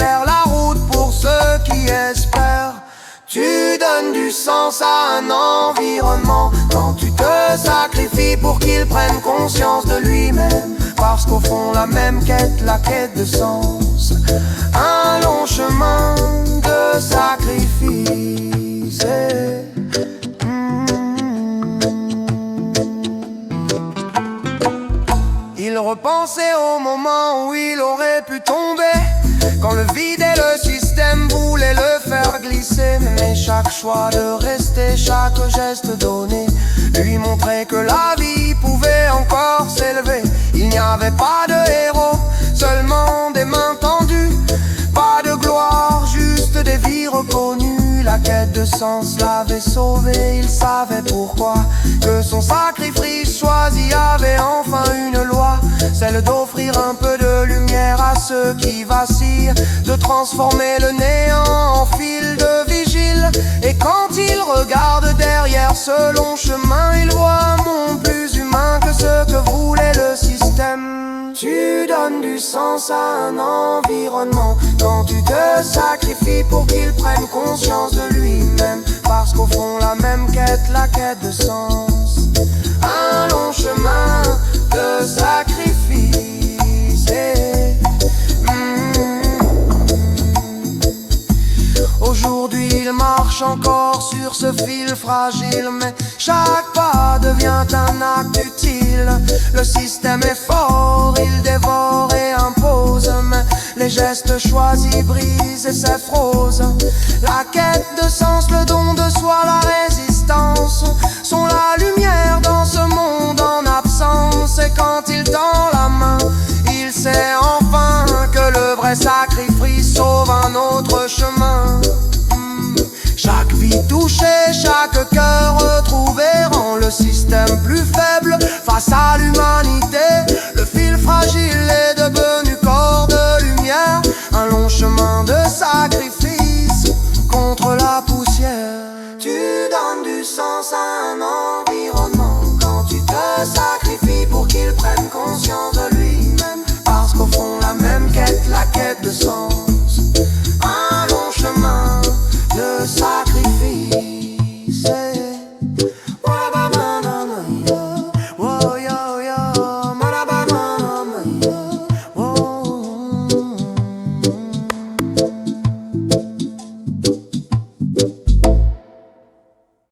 éclaire la route pour ceux qui espèrent. Tu donnes du sens à un environnement quand tu te sacrifies pour qu'il prenne conscience de lui-même. Parce qu'au fond la même quête, la quête de sens, un long chemin de sacrifice. Il repensait au moment où il aurait pu tomber, quand le vide et le système voulaient le faire glisser. Mais chaque choix de rester, chaque geste donné lui montrait que la vie pouvait encore s'élever. Il n'y avait pas de héros, seulement des mains tendues. Pas de gloire, juste des vies reconnues. La quête de sens l'avait sauvé, il savait pourquoi. Que son sacrifice choisi avait enfin une loi, celle d'offrir un peu de lumière à ceux qui vacillent, de transformer le néant en fil de vigile. Et quand il regarde derrière ce long chemin, il voit un monde plus humain que ce que voulait le système. Tu donnes du sens à un environnement quand tu te sacrifies pour qu'il prenne conscience de lui-même. Parce qu'au fond la même quête, la quête de sens, un long chemin de sacrifice. Aujourd'hui il marche encore sur ce fil fragile, mais chaque pas devient un acte utile. Le système est fort, il dévore et impose, mais les gestes choisis brisent et s'effrosent. La quête de sens, le don de soi, la résistance sont la lumière dans ce monde en absence. Et quand il tend la main, il sait enfin que le vrai sacrifice sauve un autre chemin. Chaque vie touchée, chaque cœur retrouvé rend le système plus faible face à l'humanité.